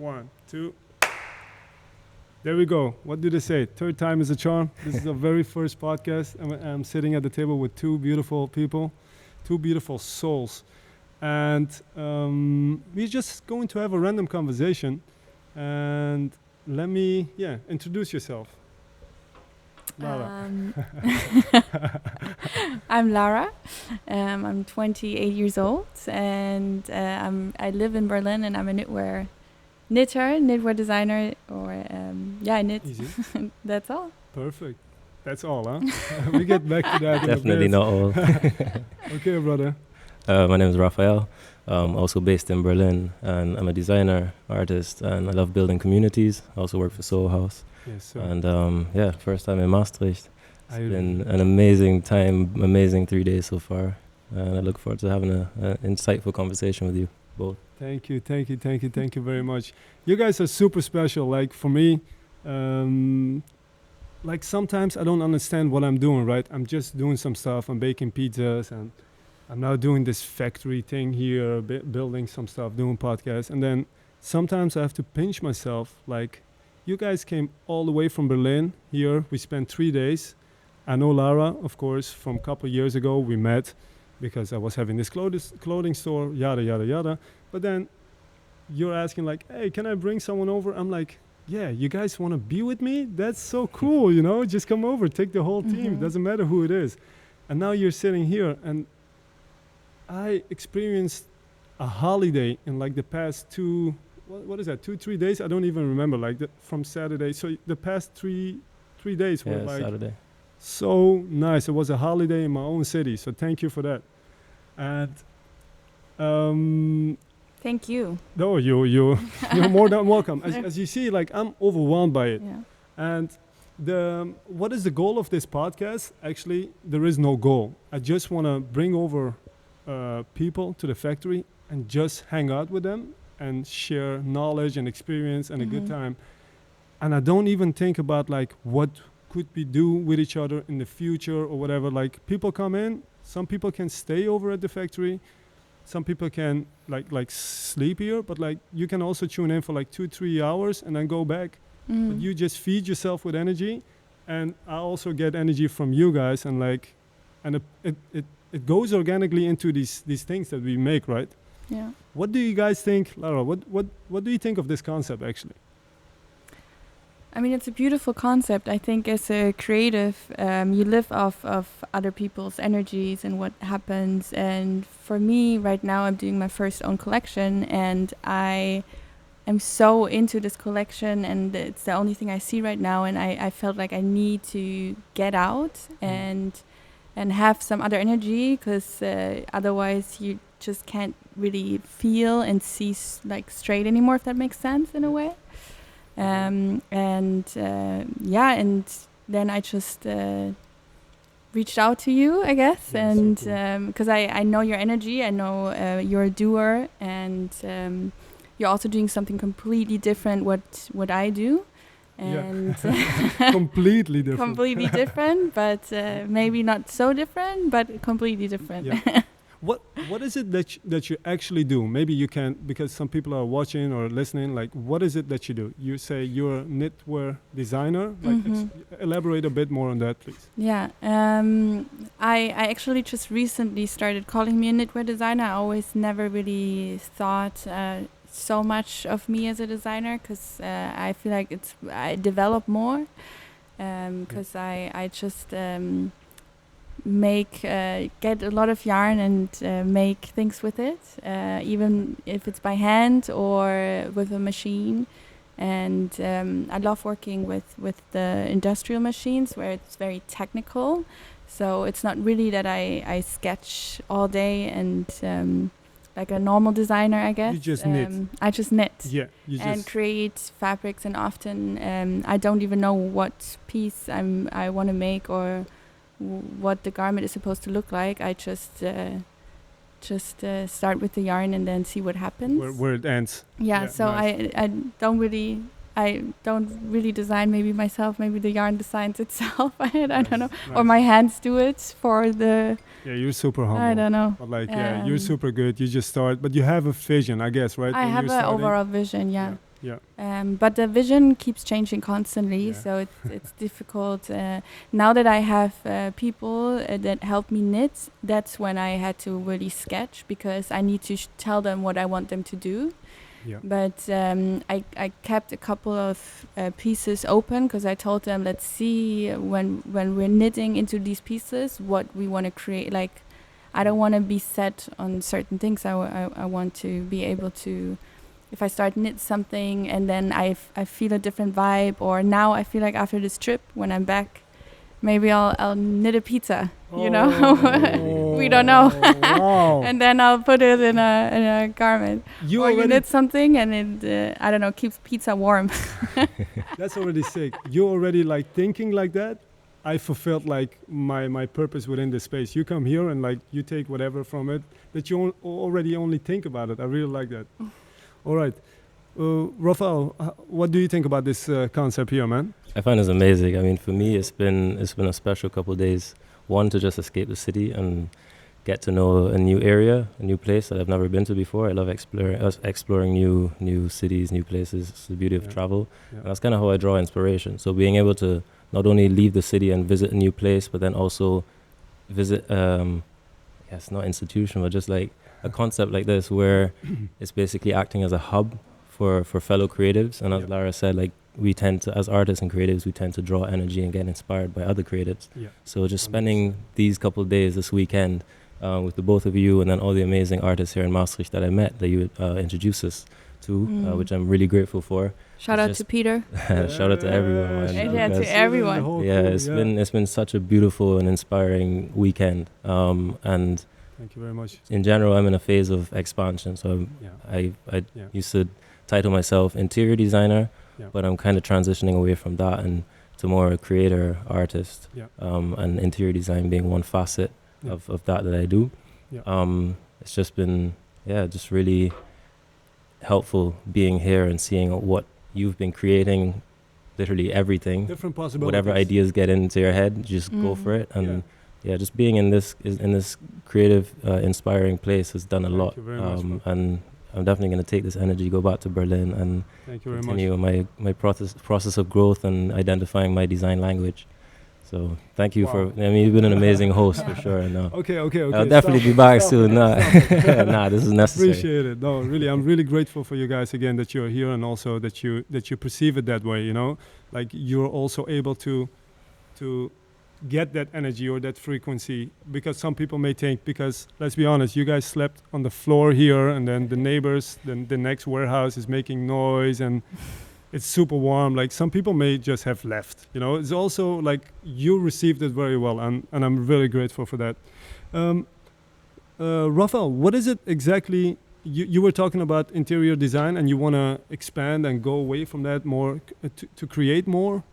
1, 2. There we go. What do they say? Third time is a charm. This is the very first podcast. I'm sitting at the table with two beautiful people, two beautiful souls. And we're just going to have a random conversation. And let me, introduce yourself. Lara. I'm Lara. I'm 28 years old, and I live in Berlin, and I'm a knitwear designer, or knit. Easy. That's all. Perfect. That's all, huh? We get back to that. Definitely not all. Okay, brother. My name is Raphael. Also based in Berlin, and I'm a designer, artist, and I love building communities. I also work for Soul House. Yes, sir. And first time in Maastricht. It's been an amazing time, amazing 3 days so far. And I look forward to having an insightful conversation with you both. Thank you very much. You guys are super special. Like for me, like sometimes I don't understand what I'm doing, right? I'm just doing some stuff. I'm baking pizzas, and I'm now doing this factory thing here, building some stuff, doing podcasts. And then sometimes I have to pinch myself, like, you guys came all the way from Berlin here. We spent 3 days. I know Lara, of course, from a couple of years ago. We met because I was having this clothing store, yada, yada, yada. But then you're asking like, hey, can I bring someone over? I'm like, yeah, you guys want to be with me? That's so cool, you know? Just come over, take the whole team. It doesn't matter who it is. And now you're sitting here, and I experienced a holiday in like the past what is that, 2-3 days? I don't even remember, like from Saturday. So the past three days were like Saturday. So nice. It was a holiday in my own city. So thank you for that. And Thank you. no, you're more than welcome. As you see, like I'm overwhelmed by it. Yeah. And what is the goal of this podcast? Actually, there is no goal. I just want to bring over people to the factory and just hang out with them and share knowledge and experience and a good time. And I don't even think about like what could we do with each other in the future or whatever. Like people come in, some people can stay over at the factory, some people can like sleep here, but like you can also tune in for like 2-3 hours and then go back. But you just feed yourself with energy, and I also get energy from you guys, and like, and it goes organically into these things that we make, right? Yeah. What do you guys think, Lara? What do you think of this concept actually? I mean, it's a beautiful concept. I think as a creative, you live off of other people's energies and what happens. And for me, right now, I'm doing my first own collection, and I am so into this collection, and it's the only thing I see right now. And I felt like I need to get out and have some other energy, because otherwise you just can't really feel and see like straight anymore, if that makes sense in a way. And then I just reached out to you, I guess, and because I know your energy, I know you're a doer, and you're also doing something completely different what I do, and Completely different. completely different, but maybe not so different, but completely different. Yeah. What is it that you actually do? Maybe you can, because some people are watching or listening, like what is it that you do? You say you're a knitwear designer. Like elaborate a bit more on that, please. Yeah, I actually just recently started calling me a knitwear designer. I always never really thought so much of me as a designer, because I feel like I develop more, because I just get a lot of yarn and make things with it, even if it's by hand or with a machine. And I love working with the industrial machines, where it's very technical. So it's not really that I sketch all day and like a normal designer, I guess. You just knit. I just knit. Yeah. And create fabrics, and often I don't even know what piece I want to make or what the garment is supposed to look like. I just start with the yarn and then see what happens. Where it ends. Yeah, so nice. I don't really design maybe myself. Maybe the yarn designs itself. I don't know. Nice. Or my hands do it for the... Yeah, you're super humble. I don't know. But like, you're super good. You just start, but you have a vision, I guess, right? I have an overall vision, yeah. Yeah. But the vision keeps changing constantly, Yeah. so it's difficult. Now that I have people that help me knit, that's when I had to really sketch, because I need to tell them what I want them to do. Yeah. But I kept a couple of pieces open, because I told them, let's see when we're knitting into these pieces what we want to create. Like, I don't want to be set on certain things. I want to be able to, if I start knit something and then I feel a different vibe, or now I feel like after this trip when I'm back, maybe I'll knit a pizza, you know. We don't know. Wow. And then I'll put it in a garment. You Or you already, knit something and it I don't know, keeps pizza warm. that's already sick. You already like thinking like that. I fulfilled like my purpose within this space. You come here and like you take whatever from it that you already only think about it. I really like that. All right. Raphael, what do you think about this concept here, man? I find it's amazing. I mean, for me, it's been a special couple of days. One, to just escape the city and get to know a new area, a new place that I've never been to before. I love exploring new cities, new places. It's the beauty of travel. Yeah. And that's kind of how I draw inspiration. So being able to not only leave the city and visit a new place, but then also visit, it's not institution, but just like a concept like this where it's basically acting as a hub for fellow creatives. And as Lara said, like, we tend to, as artists and creatives, we tend to draw energy and get inspired by other creatives. Yeah. So just spending these couple of days this weekend with the both of you and then all the amazing artists here in Maastricht that I met, that you introduced us to, which I'm really grateful for. Shout out to Peter. Shout out to everyone, man. Yeah, to everyone. Yeah, it's been such a beautiful and inspiring weekend. And thank you very much. in general, I'm in a phase of expansion. So I used to title myself interior designer, but I'm kind of transitioning away from that and to more a creator, artist, and interior design being one facet of that I do. It's just been, just really helpful being here and seeing what you've been creating, literally everything. Different possibilities. Whatever ideas get into your head, just go for it. And just being in this creative, inspiring place has done a lot. You very much, and I'm definitely going to take this energy, go back to Berlin, and continue my process of growth and identifying my design language. So thank you for. I mean, you've been an amazing host for sure. And Okay. I'll definitely be back soon. Nah, this is necessary. Appreciate it. No, really, I'm really grateful for you guys again that you're here, and also that you perceive it that way. You know, like you're also able to get that energy or that frequency, because some people may think, because let's be honest, you guys slept on the floor here, and then the neighbors, then the next warehouse is making noise and it's super warm. Like, some people may just have left, you know. It's also like you received it very well, and I'm really grateful for that. Raphael, what is it exactly? You were talking about interior design, and you want to expand and go away from that more to create more.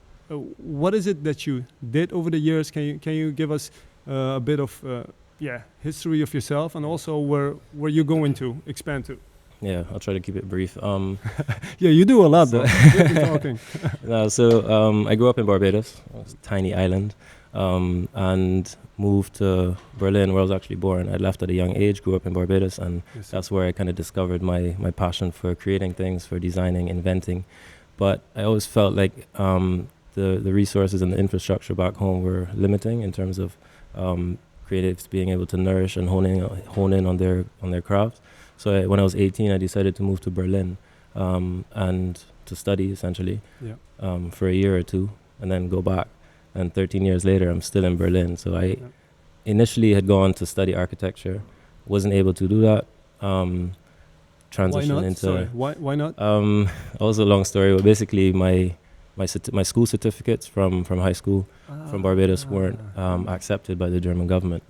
What is it that you did over the years? Can you give us a bit of history of yourself, and also where you're going to expand to? Yeah, I'll try to keep it brief. Yeah, you do a lot, though. You've been talking. I grew up in Barbados, a tiny island, and moved to Berlin, where I was actually born. I left at a young age, grew up in Barbados, and that's where I kind of discovered my passion for creating things, for designing, inventing. But I always felt like the resources and the infrastructure back home were limiting in terms of creatives being able to nourish and hone in on their craft. So when I was 18, I decided to move to Berlin and to study, essentially, for a year or two, and then go back. And 13 years later, I'm still in Berlin. So I initially had gone to study architecture, wasn't able to do that. Transition why not? into Sorry, why not? Also a long story, but basically my school certificates from high school from Barbados weren't accepted by the German government.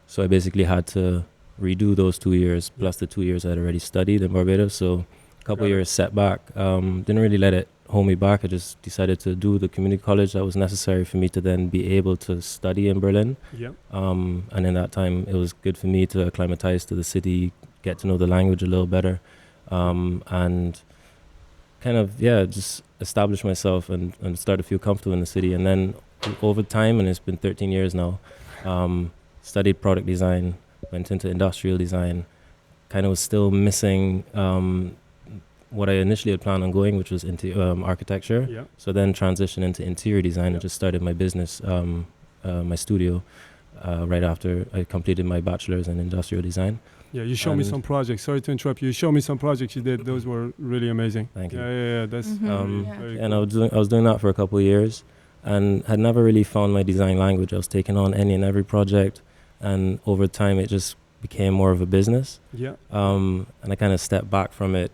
So I basically had to redo those 2 years plus the 2 years I'd already studied in Barbados. So a couple of years setback. Didn't really let it hold me back. I just decided to do the community college that was necessary for me to then be able to study in Berlin. And in that time, it was good for me to acclimatize to the city, get to know the language a little better, and kind of, just establish myself and start to feel comfortable in the city. And then over time, and it's been 13 years now, studied product design, went into industrial design, kind of was still missing what I initially had planned on going, which was into architecture. Yeah. So then transitioned into interior design and just started my business, my studio, right after I completed my bachelor's in industrial design. Yeah, you showed me some projects. Sorry to interrupt you. You showed me some projects you did. Those were really amazing. Thank you. Yeah. That's very And cool. I was doing that for a couple of years, and had never really found my design language. I was taking on any and every project, and over time it just became more of a business. Yeah. And I kind of stepped back from it,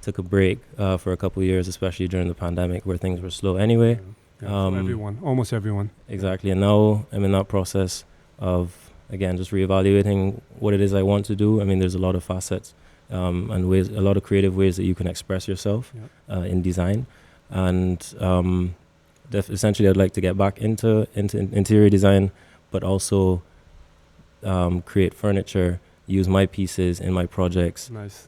took a break for a couple of years, especially during the pandemic where things were slow anyway. For everyone, almost everyone. Exactly. And now I'm in that process of, again, just reevaluating what it is I want to do. I mean, there's a lot of facets and ways, a lot of creative ways that you can express yourself in design. And essentially, I'd like to get back into interior design, but also create furniture, use my pieces in my projects, Nice.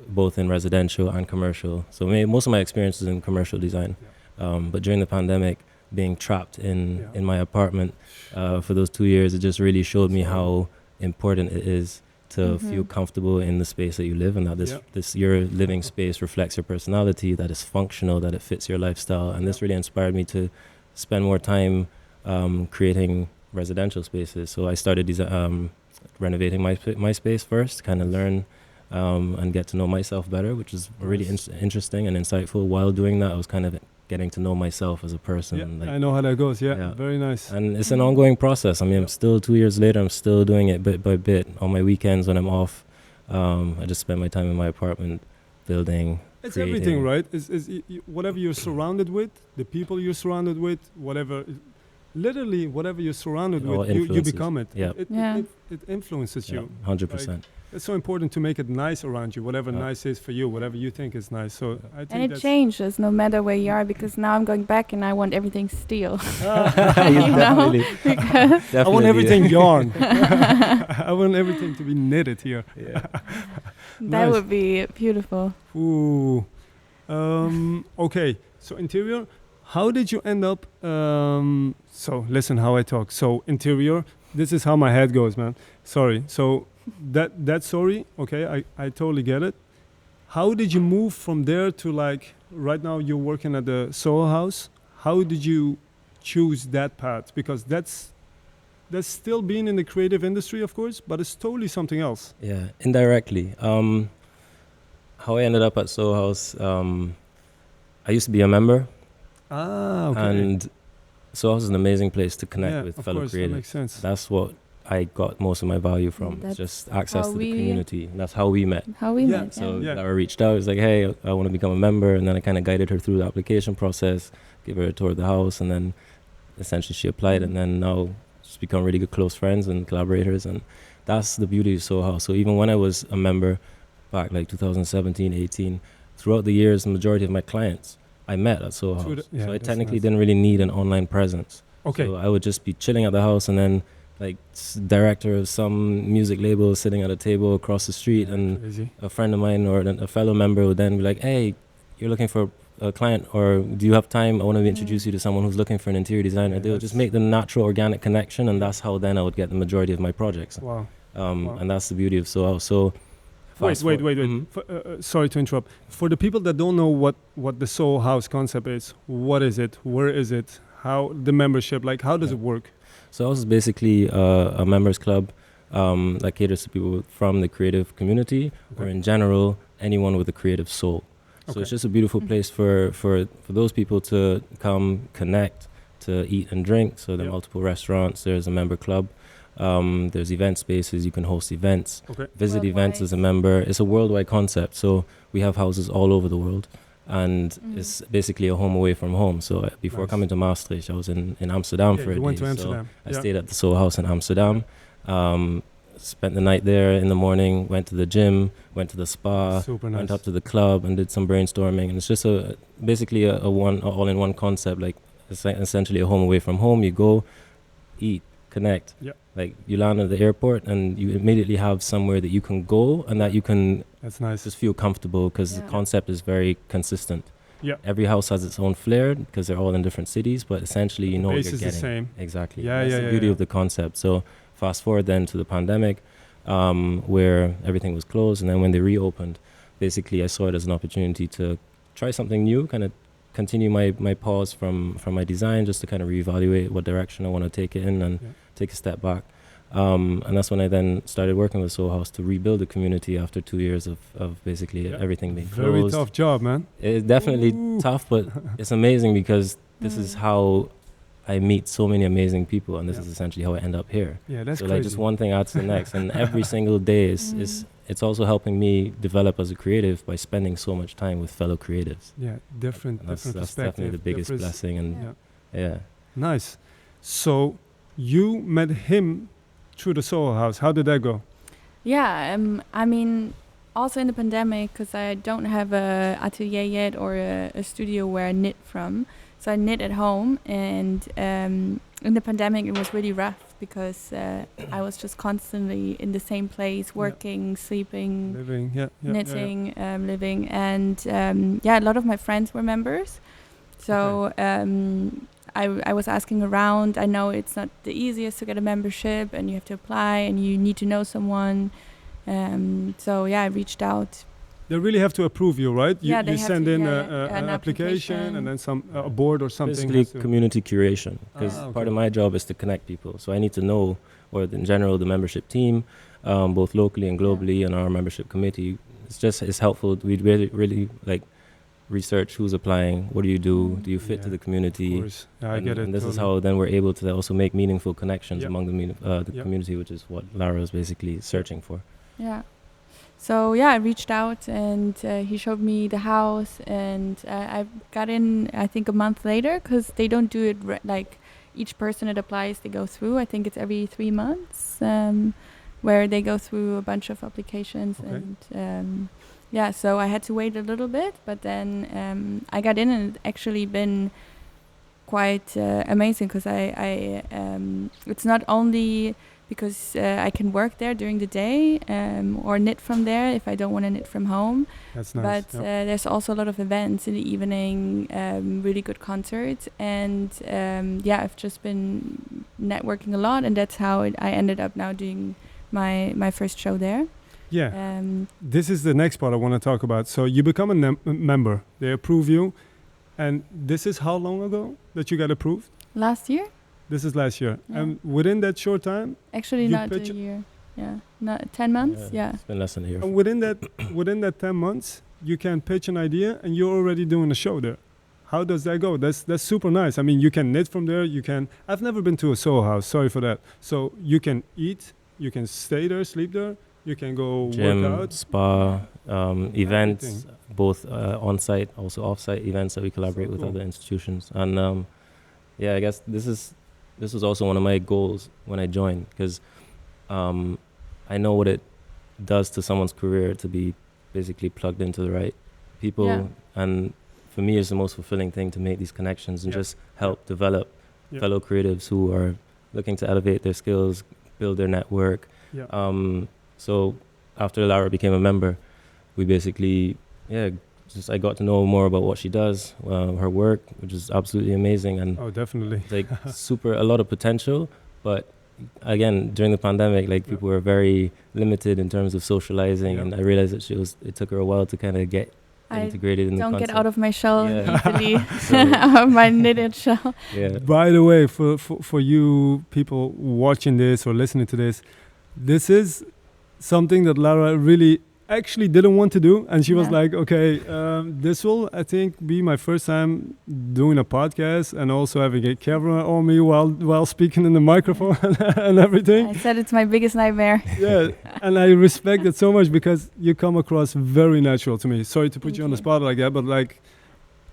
both in residential and commercial. So most of my experience is in commercial design. But during the pandemic, being trapped in my apartment for those 2 years, it just really showed me how important it is to feel comfortable in the space that you live, and that this your living space reflects your personality, that is functional, that it fits your lifestyle. And this really inspired me to spend more time creating residential spaces. So I started renovating my space first, kind of learn and get to know myself better, which is really interesting and insightful. While doing that, I was kind of getting to know myself as a person. Yeah, I know how that goes. Yeah, very nice. And it's an ongoing process. I mean, I'm still 2 years later, I'm still doing it bit by bit. On my weekends when I'm off, I just spend my time in my apartment building. It's creating. everything, right? It's whatever you're surrounded with, the people you're surrounded with, literally whatever you're surrounded with, you become it. Yeah. It influences you. 100%. It's so important to make it nice around you, whatever nice is for you, whatever you think is nice. So I think and it changes no matter where you are, because now I'm going back and I want everything steel. Definitely. I want everything yarn. I want everything to be knitted here. Yeah. That would be beautiful. Ooh. Okay. So interior. How did you end up? So listen how I talk. So interior. This is how my head goes, man. Sorry. So that story. Okay, I totally get it. How did you move from there to like right now you're working at the Soho House? How did you choose that path? Because that's still being in the creative industry, of course, but it's totally something else. Yeah, indirectly. How I ended up at Soho House. I used to be a member. Ah, okay. And Soho House is an amazing place to connect with fellow course, creatives. That makes sense. That's what I got most of my value from. It's just access to the community. That's how we met. So Lara reached out. It was like, hey, I want to become a member. And then I kind of guided her through the application process, gave her a tour of the house. And then essentially she applied. And then now just become really good close friends and collaborators. And that's the beauty of Soho House. So even when I was a member back like 2017, 18, throughout the years, the majority of my clients I met at Soho House. So I technically didn't really need an online presence. Okay. So I would just be chilling at the house, and then like director of some music label sitting at a table across the street, and a friend of mine or a fellow member would then be like, hey, you're looking for a client, or do you have time? I want to introduce you to someone who's looking for an interior designer. They would just make the natural organic connection, and that's how then I would get the majority of my projects. Wow. And that's the beauty of Soho House. So wait. Sorry to interrupt. For the people that don't know what the Soho House concept is, what is it? Where is it? How the membership? Like, how does it work? Soho House is basically a members club that caters to people from the creative community, or in general, anyone with a creative soul. So it's just a beautiful place for those people to come, connect, to eat and drink. So there are multiple restaurants. There's a member club. There's event spaces. You can host events, visit events as a member. It's a worldwide concept. So we have houses all over the world. And it's basically a home away from home. So before coming to Maastricht, I was in Amsterdam for a day. Went to Amsterdam. So I stayed at the Soho House in Amsterdam. Spent the night there in the morning, went to the gym, went to the spa, went up to the club and did some brainstorming. And it's just basically a all-in-one concept, like essentially a home away from home. You go, eat, connect. Like you land at the airport and you immediately have somewhere that you can go and that you can just feel comfortable, because the concept is very consistent. Every house has its own flair because they're all in different cities, but essentially you know what you're getting. The same. Exactly. That's the beauty of the concept. So fast forward then to the pandemic, where everything was closed, and then when they reopened, basically I saw it as an opportunity to try something new, kind of continue my pause from my design, just to kind of reevaluate what direction I want to take it in and take a step back. And that's when I then started working with Soul House to rebuild the community after 2 years of basically everything being very closed. tough job, man. It's definitely tough, but it's amazing because this is how I meet so many amazing people, and this is essentially how I end up here. Yeah, that's so crazy. like just one thing adds to the next, and every single day is it's also helping me develop as a creative by spending so much time with fellow creatives. Yeah, different That's perspective. definitely the biggest blessing, and yeah. Nice. So you met him through the Soul House. How did that go? Yeah, I mean, also in the pandemic, because I don't have a atelier yet or a studio where I knit from. So I knit at home, and in the pandemic it was really rough because I was just constantly in the same place, working, sleeping, living, knitting, living, and a lot of my friends were members. So I was asking around. I know it's not the easiest to get a membership, and you have to apply, and you need to know someone. So I reached out. They really have to approve you, right? You send in an application and then a board or something. Basically community curation, because part of my job is to connect people. So I need to know, or in general, the membership team, both locally and globally, and our membership committee. It's helpful. We really like research who's applying, what do you do, do you fit to the community? Of course. I get it. And this is how then we're able to also make meaningful connections among the community, which is what Lara is basically searching for. Yeah. So I reached out, and he showed me the house, and I got in, I think, a month later, because they don't do it like each person that applies, they go through. I think it's every 3 months, where they go through a bunch of applications. And so I had to wait a little bit, but then I got in, and it's actually been quite amazing, because I it's not only because I can work there during the day or knit from there if I don't want to knit from home. That's nice. But there's also a lot of events in the evening, really good concerts, and I've just been networking a lot, and that's how I ended up now doing my first show there. Yeah. This is the next part I want to talk about. So you become a member. They approve you. And this is how long ago that you got approved? Last year. This is last year. Yeah. And within that short time? Actually, not a year. Yeah. Not 10 months. Yeah. It's been less than a year. And within that 10 months, you can pitch an idea and you're already doing a show there. How does that go? That's super nice. I mean, you can knit from there. I've never been to a Soul House. Sorry for that. So you can eat, you can stay there, sleep there. You can go gym, work out. spa, events, both on-site, also off-site events that we collaborate with other institutions. And I guess this was also one of my goals when I joined, because I know what it does to someone's career to be basically plugged into the right people. And for me, it's the most fulfilling thing to make these connections and just help develop fellow creatives who are looking to elevate their skills, build their network. So after Lara became a member, we basically, I got to know more about what she does, her work, which is absolutely amazing. And definitely. Like a lot of potential. But again, during the pandemic, people were very limited in terms of socializing. And I realized that it took her a while to kind of get integrated in the concept. Don't get out of my shell easily, my knitted shell. Yeah. By the way, for you people watching this or listening to this, this is something that Lara really actually didn't want to do, and she was like, okay, this will, I think, be my first time doing a podcast and also having a camera on me while speaking in the microphone and everything. I said it's my biggest nightmare. Yeah, and I respect it so much because you come across very natural to me. Sorry to put you on the spot like that, but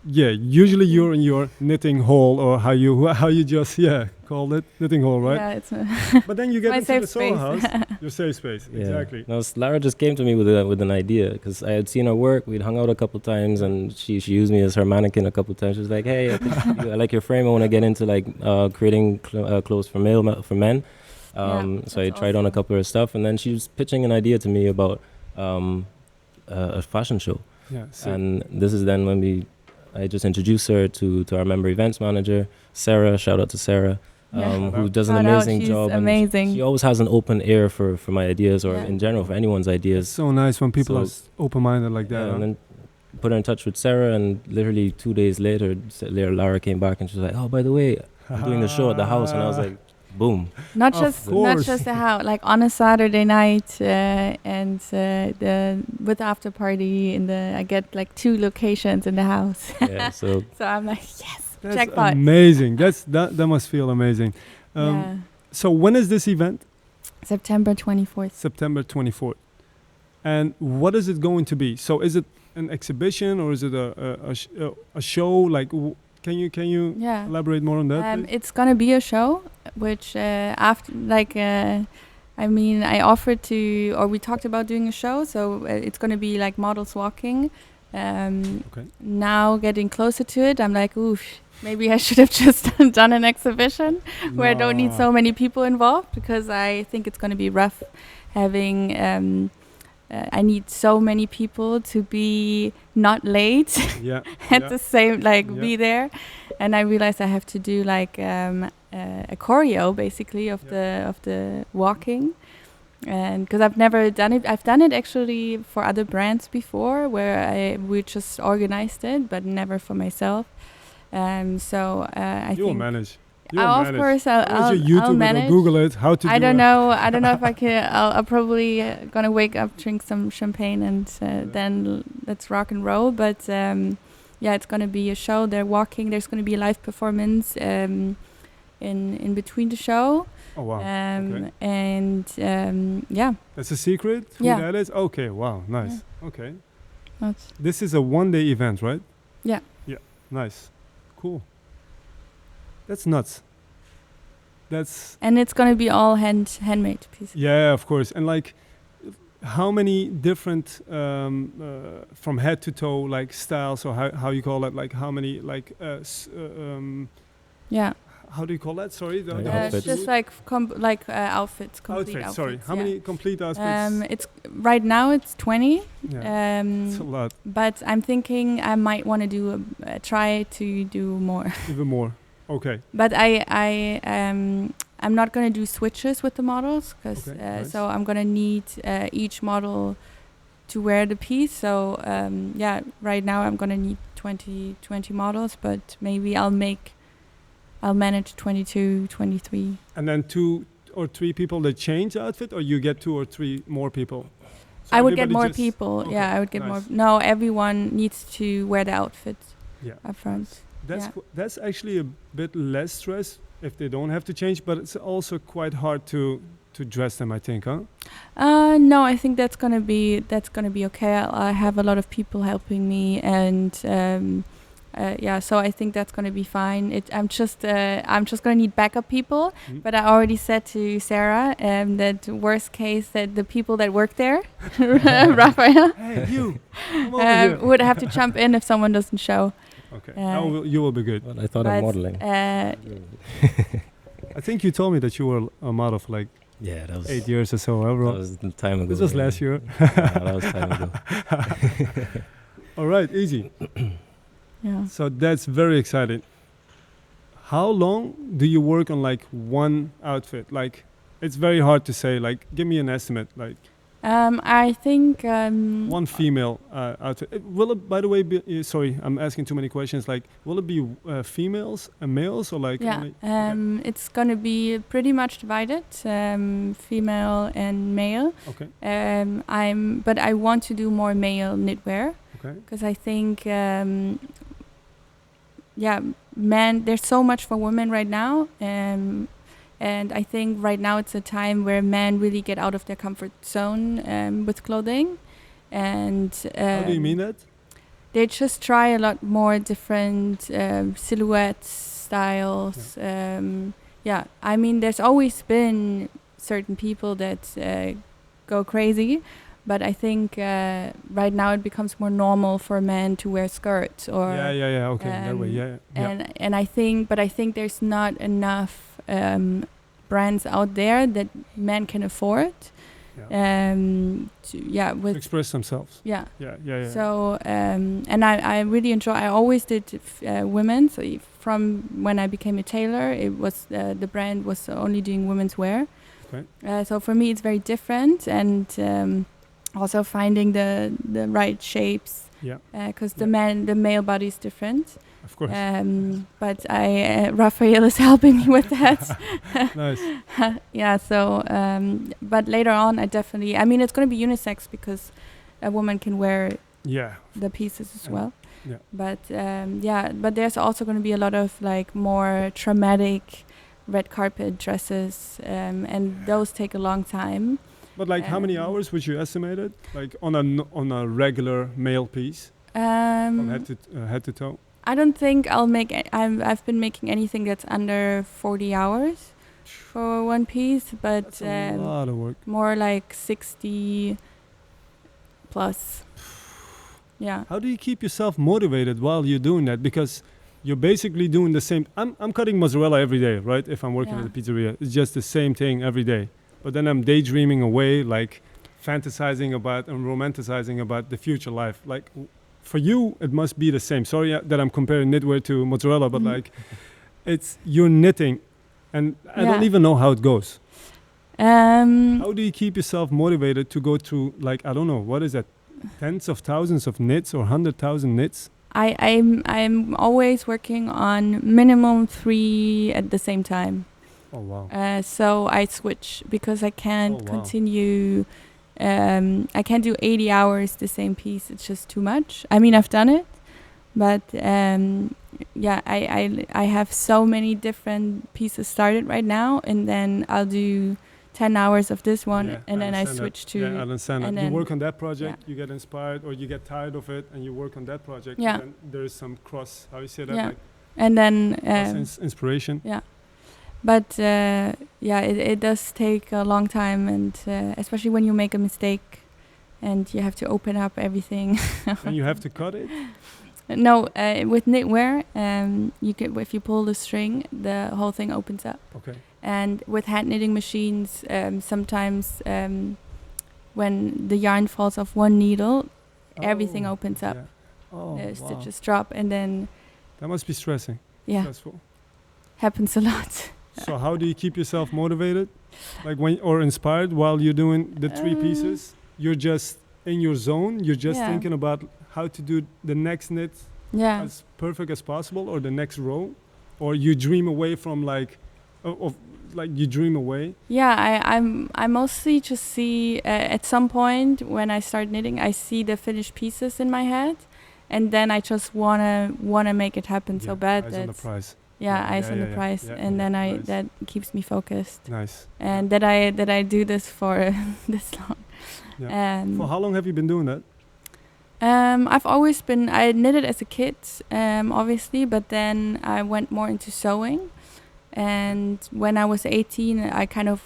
usually you're in your knitting hole, or how you just called it, knitting hole, right? Yeah, it's but then you get into the Soul House, your safe space. Exactly. No, Lara just came to me with an idea, because I had seen her work. We'd hung out a couple times, and she used me as her mannequin a couple times. She was like, "Hey, I like your frame. I want to get into creating clothes for men." So I tried on a couple of stuff, and then she was pitching an idea to me about a fashion show. Yeah. And this is then when I just introduced her to our member events manager, Sarah. Shout out to Sarah. Yeah. who does an Shout out, amazing she's job. amazing. And she always has an open ear for my ideas, or Yeah. in general for anyone's ideas. It's so nice when people are So- open-minded like that. Yeah, huh? and then put her in touch with Sarah, and literally 2 days later, Lara came back and she was like, "Oh, by the way, I'm doing the show at the house," and I was like, "Boom!" Not Of just not course. just a house, like on a Saturday night, and with the after party I get like 2 locations in the house. Yeah, so So I'm like, yes, That's jackpot. amazing. That must feel amazing. Yeah. So when is this event? September 24th. September 24th. And what is it going to be? So is it an exhibition or is it a show? Like, can you Yeah. elaborate more on that? please? It's gonna be a show, which after like I mean I offered to, or we talked about doing a show, so it's gonna be like models walking. Okay. Now getting closer to it, I'm like, oof, maybe I should have just done an exhibition where I don't need so many people involved, because I think it's gonna be rough having. I need so many people to be not late Yeah. at yeah. the same, like Yeah. be there, and I realized I have to do like a choreo basically of the walking, and because I've never done it. I've done it actually for other brands before, where we just organized it, but never for myself. So I You'll think manage. of course Where's I'll your YouTube manage. or Google it. How to I do don't it. know. I don't know if I can. I'll probably gonna wake up, drink some champagne, and then let's rock and roll. But yeah, it's gonna be a show. They're walking. There's gonna be a live performance in between the show. Oh wow. Okay. And yeah, That's a secret? Who Yeah. that is? Okay, wow, nice. Okay. that's This is a one-day event, right? Yeah. Yeah, nice. Cool. That's nuts. That's and it's gonna be all handmade pieces. yeah, of course. And like how many different from head to toe like styles, or how you call it, like how many like Yeah, how do you call that? Sorry, Like the outfits. just like outfits, complete outfits. Sorry, how yeah. many complete outfits? It's right now it's 20. Yeah, it's a lot. But I'm thinking I might want to do try to do more. Even more. Okay. But I'm not gonna do switches with the models, because Okay, nice. so I'm gonna need each model to wear the piece. So yeah, right now I'm gonna need 20 models, but maybe I'll manage 22, 23. And then 2 or 3 people that change outfit, or you get 2 or 3 more people? So I would get everybody more just- people. okay, Yeah, I would get nice. more. No, everyone needs to wear the outfit Yeah. up front. That's Yeah. that's actually a bit less stress if they don't have to change, but it's also quite hard to dress them, I think, huh? No, I think that's gonna be okay. I have a lot of people helping me, and yeah, so I think that's gonna be fine. I'm just gonna need backup people. Mhm. But I already said to Sarah that worst case that the people that work there, Raphael, Hey, you! Come over here. would have to jump in if someone doesn't show. Okay, uh, you will be good. Well, I thought I'm But, modeling. I think you told me that you were a model for like Yeah, that was 8 years or so, That overall. was the time ago. This was yeah. last year. Yeah, that was time ago. All right, easy. Yeah. So that's very exciting. How long do you work on like one outfit? Like, it's very hard to say. Like, give me an estimate. Like I think one female outfit. Will it, by the way, be? Sorry, I'm asking too many questions. Like, will it be females and males, or like? yeah, only- it's gonna be pretty much divided, female and male. Okay. But I want to do more male knitwear, Okay. because I think, yeah, men. There's so much for women right now, and I think right now it's a time where men really get out of their comfort zone with clothing, and How do you mean that? they just try a lot more different silhouettes, styles. Yeah, I mean, there's always been certain people that go crazy, but I think right now it becomes more normal for men to wear skirts or Yeah. Okay, that way. Yeah. and I think there's not enough brands out there that men can afford. To with express themselves. yeah. Yeah. So and I really enjoy. I always did women. So from when I became a tailor, it was the brand was only doing women's wear. Okay. So for me, it's very different, and also finding the right shapes. Yeah. Because the male body is different. Of course. But Raphael is helping me with that. Nice. Yeah. So, but later on, I mean, it's going to be unisex because a woman can wear the pieces as well. Yeah. But but there's also going to be a lot of like more traumatic red carpet dresses, and those take a long time. But like, how many hours would you estimate it? Like on a regular male piece, from head to toe. I don't think I'll make. I've been making anything that's under 40 hours for one piece, but That's a lot of work. more like 60 plus. Yeah. How do you keep yourself motivated while you're doing that? Because you're basically doing the same. I'm cutting mozzarella every day, right? If I'm working at a pizzeria, it's just the same thing every day. But then I'm daydreaming away, like fantasizing about and romanticizing about the future life. Like for you, it must be the same. Sorry that I'm comparing knitwear to mozzarella, but like you're knitting, and I don't even know how it goes. How do you keep yourself motivated to go through, like, I don't know, what is that, tens of thousands of knits or 100,000 knits? I'm always working on minimum 3 at the same time. Oh wow! So I switch because I can't continue. I can't do 80 hours the same piece. It's just too much. I mean, I've done it, but I have so many different pieces started right now, and then I'll do 10 hours of this one, and then I switch to. Yeah, I understand that. You work on that project, Yeah. you get inspired, or you get tired of it, and you work on that project. Yeah. And then there is some cross. How you say that? Yeah. Like And then. inspiration. Yeah. But it does take a long time, and especially when you make a mistake, and you have to open up everything. And you have to cut it. No, with knitwear, if you pull the string, the whole thing opens up. Okay. And with hand knitting machines, sometimes when the yarn falls off one needle, everything opens up. Yeah. Oh, the stitches drop, and then. That must be stressing. Yeah. Stressful. Happens a lot. So how do you keep yourself motivated, like or inspired while you're doing the 3 pieces? You're just in your zone. You're just thinking about how to do the next knit as perfect as possible, or the next row, or you dream away from like you dream away. Yeah, I mostly just see at some point when I start knitting, I see the finished pieces in my head, and then I just wanna make it happen so bad eyes on the prize. Eyes on the prize, and then that keeps me focused. Nice. And that I do this for this long. Yeah. For how long have you been doing that? I've always been. I knitted as a kid, obviously, but then I went more into sewing. And when I was 18, I kind of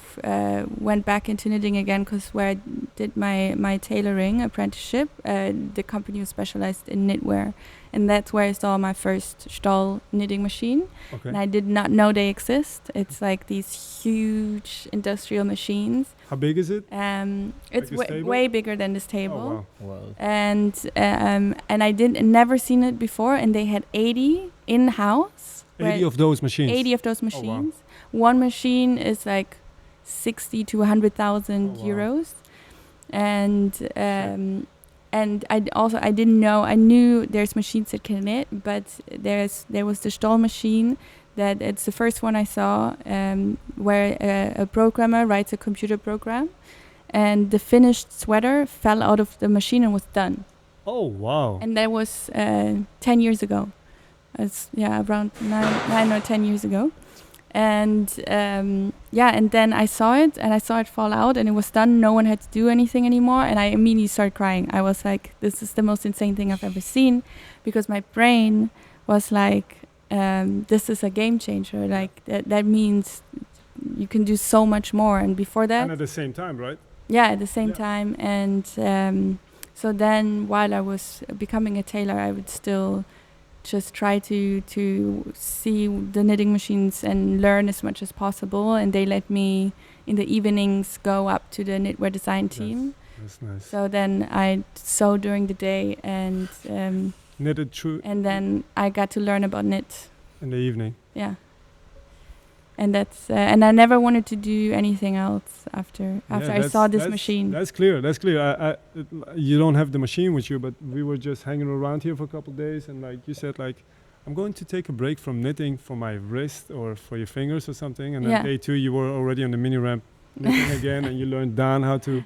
went back into knitting again, because where I did my tailoring apprenticeship, the company was specialized in knitwear. And that's where I saw my first Stahl knitting machine. Okay. And I did not know they exist. It's like these huge industrial machines. How big is it? It's way bigger than this table. Oh, wow. And I never seen it before. And they had 80 in-house. 80 of those machines. 80 of those machines. Oh, wow. One machine is like 60 to 100,000 euros. And I didn't know. I knew there's machines that can knit, but there was the Stahl machine that it's the first one I saw, where a programmer writes a computer program, and the finished sweater fell out of the machine and was done. Oh wow! And that was 10 years ago. It's around 9 or 10 years ago. And and then I saw it fall out, and it was done. No one had to do anything anymore, and I immediately started crying. I was like, this is the most insane thing I've ever seen, because my brain was like, this is a game changer. Like that means you can do so much more. And before that, and at the same time, right? Yeah, at the same time. And so then while I was becoming a tailor, I would still just try to see the knitting machines and learn as much as possible. And they let me in the evenings go up to the knitwear design team. That's nice. So then I sew during the day and Knitted through and then I got to learn about knit. in the evening. Yeah. And that's and I never wanted to do anything else after I saw this machine. That's clear. That's clear. You don't have the machine with you, but we were just hanging around here for a couple of days, and like you said, like I'm going to take a break from knitting for my wrist or for your fingers or something. And then day 2, you were already on the mini ramp knitting again, and you learned down how to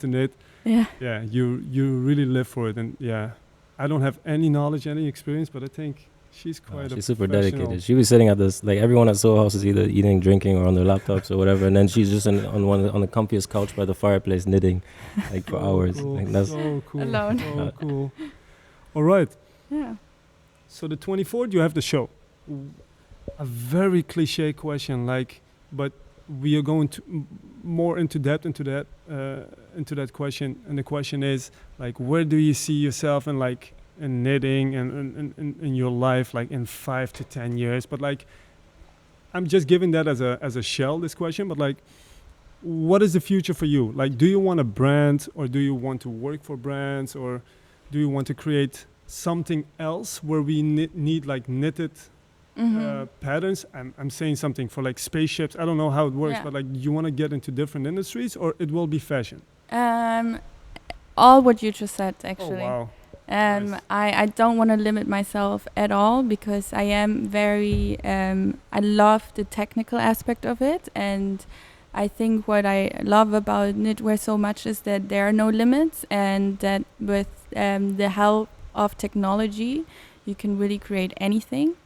knit. Yeah. Yeah. You really live for it, and yeah, I don't have any knowledge, any experience, but I think. She's quite she's super dedicated. She was sitting at this, like everyone at Soul House is either eating, drinking, or on their laptops or whatever, and then she's just on the comfiest couch by the fireplace knitting, like for hours. Cool. Like that's so cool. Alone. So cool. All right. Yeah. So the 24th, you have the show. A very cliche question, like, but we are going to more into depth into that question, and the question is like, where do you see yourself in like? In knitting and in your life, like in 5 to 10 years, but like I'm just giving that as a shell, this question, but like what is the future for you? Like, do you want a brand, or do you want to work for brands, or do you want to create something else where we need like knitted patterns? I'm saying something for like spaceships. I don't know how it works, but like you want to get into different industries, or it will be fashion? All what you just said, actually. Oh, wow. Nice. I don't want to limit myself at all, because I am very I love the technical aspect of it, and I think what I love about knitwear so much is that there are no limits, and that with the help of technology you can really create anything.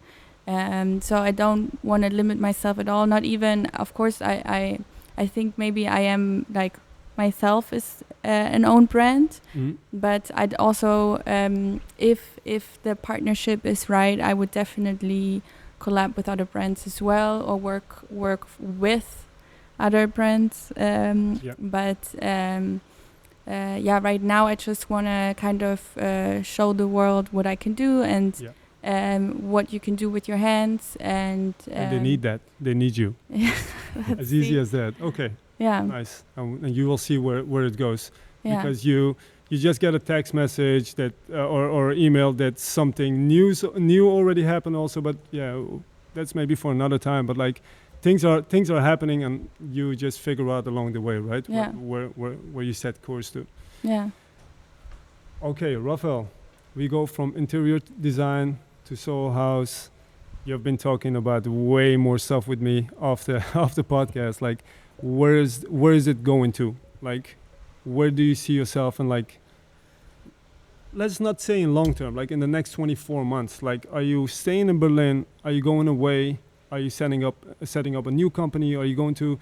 So I don't want to limit myself at all, not even, of course, I think maybe I am like myself is an own brand, but I'd also if the partnership is right, I would definitely collab with other brands as well, or work with other brands. But right now I just want to kind of show the world what I can do, and what you can do with your hands, and they need that. They need you. As easy as that. Okay. Yeah. Nice. And you will see where it goes. Yeah. Because you just get a text message that or email that something new already happened also, but yeah, that's maybe for another time. But like things are happening, and you just figure out along the way, right? Yeah. Where you set course to. Yeah. Okay, Raphael, we go from interior design to Soul House. You've been talking about way more stuff with me off the podcast. Like, where is it going to? Like, where do you see yourself in, like, let's not say in long term, like in the next 24 months? Like, are you staying in Berlin? Are you going away? Are you setting up a new company? Are you going to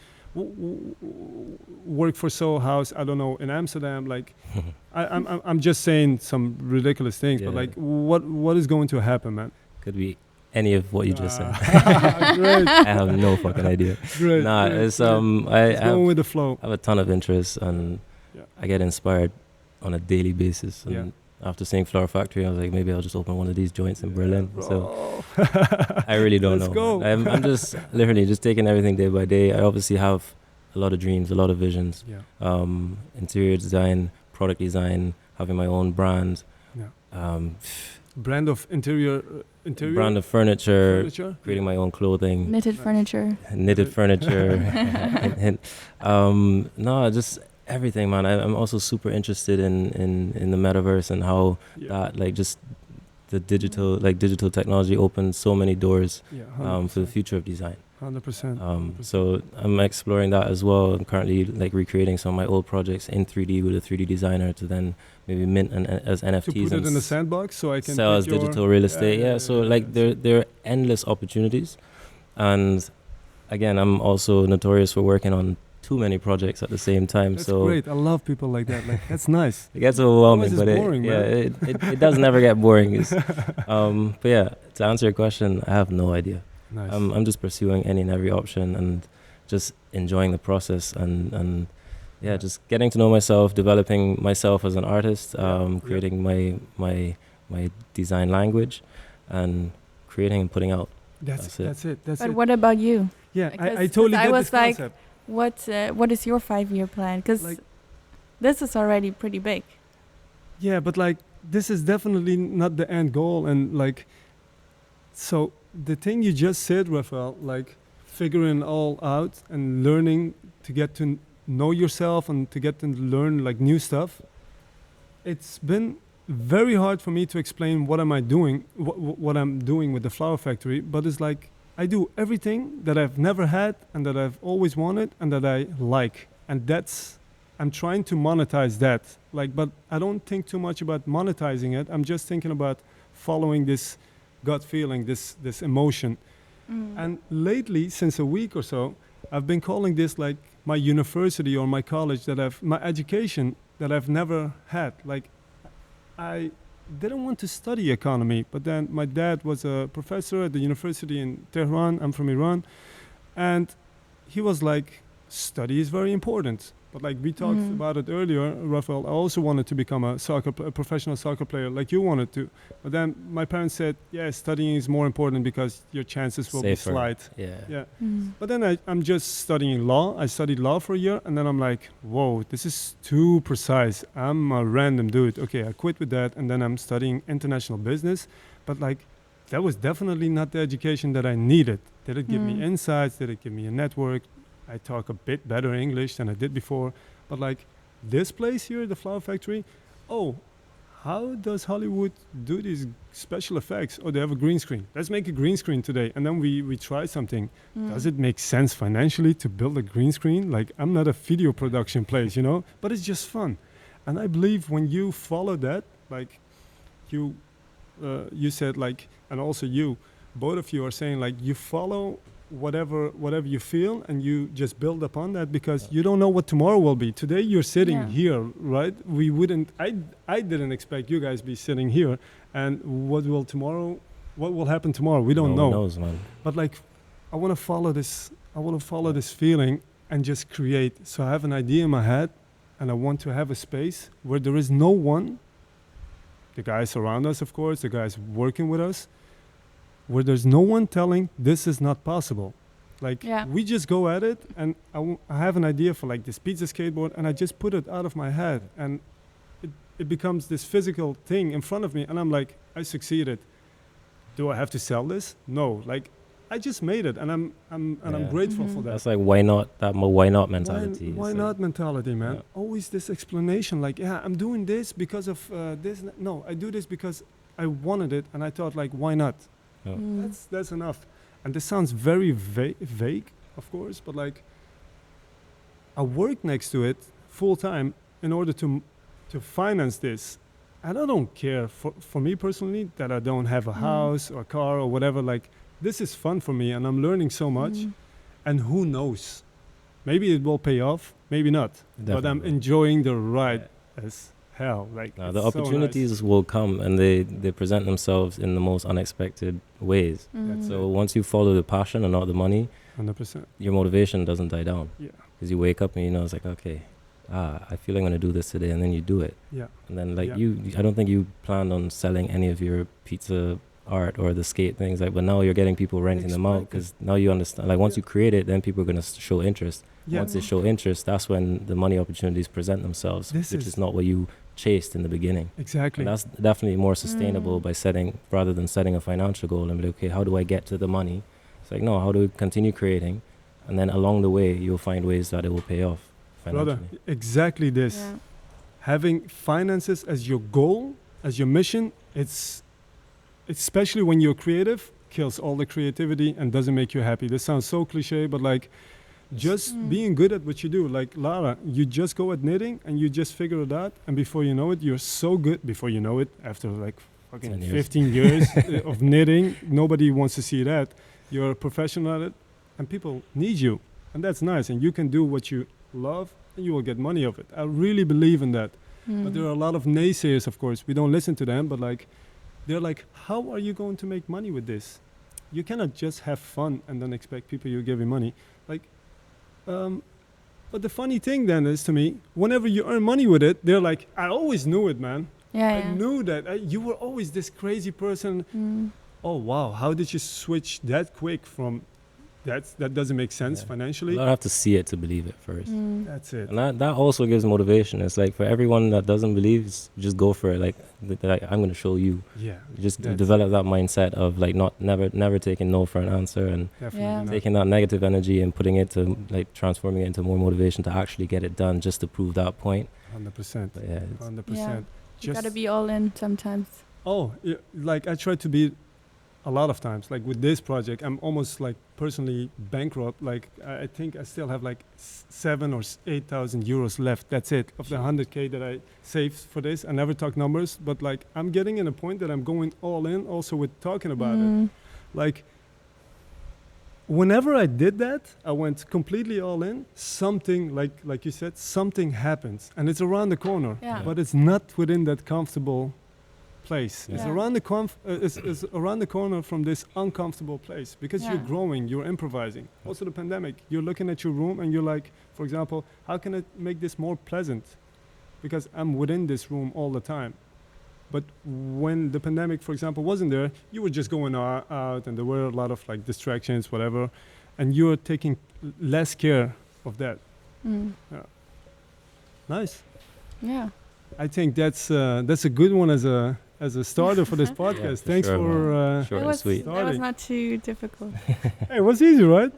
work for Soul House? I don't know, in Amsterdam. Like, I'm just saying some ridiculous things, but like, what is going to happen, man? Could be any of what you just said. Great. I have no fucking idea. Great. Nah, great, it's It's going with the flow. I have a ton of interests, and I get inspired on a daily basis. And after seeing Flower Factory, I was like, maybe I'll just open one of these joints in Berlin. Bro. So I really don't know. Go. I'm just literally just taking everything day by day. I obviously have a lot of dreams, a lot of visions. Interior design, product design, having my own brand. Brand of interior. Brand of furniture. Creating my own clothing. Knitted furniture. Knitted furniture. No, just everything, man. I'm also super interested in the metaverse and how that, like, just the digital technology opens so many doors for the future of design. 100%. So I'm exploring that as well. I'm currently like recreating some of my old projects in 3D with a 3D designer to then maybe mint as NFTs. To put it in the sandbox so I can sell as digital real estate. So like there are endless opportunities. And again, I'm also notorious for working on too many projects at the same time. That's so great. I love people like that. Like, that's nice. It gets overwhelming, but boring, it does never get boring. But yeah, to answer your question, I have no idea. Nice. I'm just pursuing any and every option and just enjoying the process and just getting to know myself, developing myself as an artist, creating my design language, and creating and putting out. That's it. But what about you? Yeah, Because- I totally 'cause I get was this like, concept. What is your 5-year plan? Because Like- this is already pretty big. Yeah, but like this is definitely not the end goal, and like, so the thing you just said, Raphael, like figuring all out and learning to get to know yourself and to get to learn like new stuff. It's been very hard for me to explain what am I doing, what I'm doing with the flower factory, but it's like I do everything that I've never had and that I've always wanted and that I like, and that's I'm trying to monetize that. Like, but I don't think too much about monetizing it. I'm just thinking about following this gut feeling, this emotion. And lately, since a week or so, I've been calling this like my university or my college that my education that I've never had. Like, I didn't want to study economy, but then my dad was a professor at the university in Tehran. I'm from Iran. And he was like, study is very important. But like we talked about it earlier, Raphael, I also wanted to become a professional soccer player like you wanted to. But then my parents said, yeah, studying is more important because your chances will be Safer. slight. Yeah. But then I'm just studying law. I studied law for a year, and then I'm like, whoa, this is too precise. I'm a random dude. Okay, I quit with that, and then I'm studying international business. But like, that was definitely not the education that I needed. Did it give me insights? Did it give me a network? I talk a bit better English than I did before. But like, this place here, the Flower Factory, oh, how does Hollywood do these special effects? Oh, they have a green screen. Let's make a green screen today. And then we try something. Does it make sense financially to build a green screen? Like, I'm not a video production place, you know, but it's just fun. And I believe when you follow that, like you said, like, and also you, both of you are saying, like, you follow whatever you feel and you just build upon that, because you don't know what tomorrow will be. Today you're sitting here, right? I didn't expect you guys be sitting here, and what will happen tomorrow, we don't know. Who knows, man. But like, I want to follow this feeling and just create. So I have an idea in my head, and I want to have a space where there is no one, the guys around us, of course, the guys working with us, where there's no one telling this is not possible. Like, we just go at it, and I have an idea for like this pizza skateboard, and I just put it out of my head, and it becomes this physical thing in front of me, and I'm like, I succeeded. Do I have to sell this? No. Like, I just made it, and I'm grateful for that. That's like why not mentality. Why not mentality, man? Yeah. Always this explanation, like, yeah, I'm doing this because of this. No, I do this because I wanted it, and I thought, like, why not? That's enough. And this sounds very vague, of course, but like, I work next to it full time in order to finance this. And I don't care for me personally that I don't have a house or a car or whatever. Like, this is fun for me, and I'm learning so much. And who knows? Maybe it will pay off, maybe not. Definitely. But I'm enjoying the ride as hell. Like, the opportunities will come, and they present themselves in the most unexpected ways. So once you follow the passion and not the money, 100%, your motivation doesn't die down. Yeah. Because you wake up and you know, it's like, okay, I feel I'm going to do this today, and then you do it. Yeah. And then like I don't think you planned on selling any of your pizza art or the skate things, like, but now you're getting people renting them out, because now you understand, like, once you create it, then people are going to show interest. Once they show interest, that's when the money opportunities present themselves, which is not what you chased in the beginning. Exactly. And that's definitely more sustainable by rather than setting a financial goal and be like, okay, how do I get to the money? It's like, no, how do we continue creating? And then along the way, you'll find ways that it will pay off financially. Brother, exactly this. Yeah. Having finances as your goal, as your mission, it's especially when you're creative, kills all the creativity and doesn't make you happy. This sounds so cliche, but like, just being good at what you do. Like, Lara, you just go at knitting and you just figure it out, and before you know it, you're so good. Before you know it, after like fucking 15 years of knitting, nobody wants to see that. You're a professional at it, and people need you, and that's nice. And you can do what you love, and you will get money of it. I really believe in that. But there are a lot of naysayers, of course. We don't listen to them, but like, they're like, how are you going to make money with this? You cannot just have fun and then expect people to give you money. Like, but the funny thing then is, to me, whenever you earn money with it, they're like, I always knew it, man. I knew that. You were always this crazy person. Oh wow! How did you switch that quick from that doesn't make sense Yeah. financially? I have to see it to believe it first. That's it. And that also gives motivation. It's like for everyone that doesn't believe, just go for it. Like, I'm going to show you. Yeah, Just that's develop that mindset of like never taking no for an answer, and definitely Yeah. not. taking that negative energy and putting it to like transforming it into more motivation to actually get it done, just to prove that point. 100%. But yeah, 100%. You gotta be all in sometimes. Oh, yeah, like I try to be a lot of times. Like with this project, I'm almost like personally bankrupt. Like I think I still have like 7 or 8,000 euros left. That's it of the 100K that I saved for this. I never talk numbers, but like I'm getting in a point that I'm going all in. Also with talking about it, like whenever I did that, I went completely all in. Something like you said, something happens, and it's around the corner. Yeah. But it's not within that comfortable place. It's Yeah. around the it's around the corner from this uncomfortable place because you're Yeah. growing, you're improvising. Also, the pandemic, you're looking at your room and you're like, for example, how can I make this more pleasant? Because I'm within this room all the time. But when the pandemic, for example, wasn't there, you were just going out and there were a lot of like distractions, whatever, and you're taking less care of that. Nice. Yeah. I think that's a good one as a starter for this podcast. for Thanks sure, for Short and sweet. That was starting. not too difficult. Hey, it was easy, right?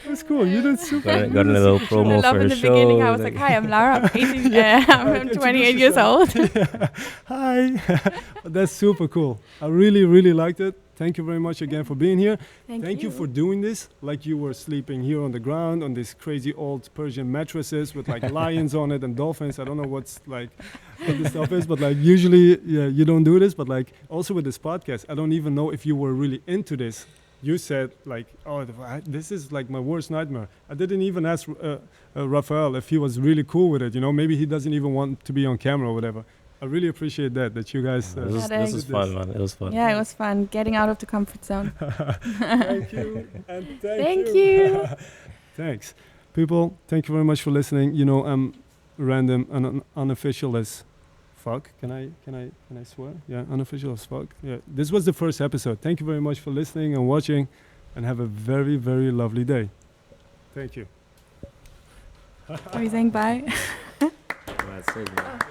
That's cool. You did super. Got a little I promo love for in her the beginning. I show, was like, "Hi, I'm Lara. I'm 18. I'm Introduce 28 years yourself. old." Yeah. Hi. That's super cool. I really, really liked it. Thank you very much again for being here. Thank you for doing this. Like you were sleeping here on the ground on these crazy old Persian mattresses with like lions on it and dolphins. I don't know what this stuff is, but like usually, yeah, you don't do this. But like also with this podcast, I don't even know if you were really into this. You said like, oh, this is like my worst nightmare. I didn't even ask Raphael if he was really cool with it. You know, maybe he doesn't even want to be on camera or whatever. I really appreciate that you guys. This is fun, man. It was fun. Yeah, it was fun getting out of the comfort zone. Thank you. And Thank you. Thanks. People, thank you very much for listening. You know, I'm random and unofficial as fuck. Can I swear? Yeah, unofficial as fuck. Yeah. This was the first episode. Thank you very much for listening and watching, and have a very, very lovely day. Thank you. Are we saying bye? That's so good.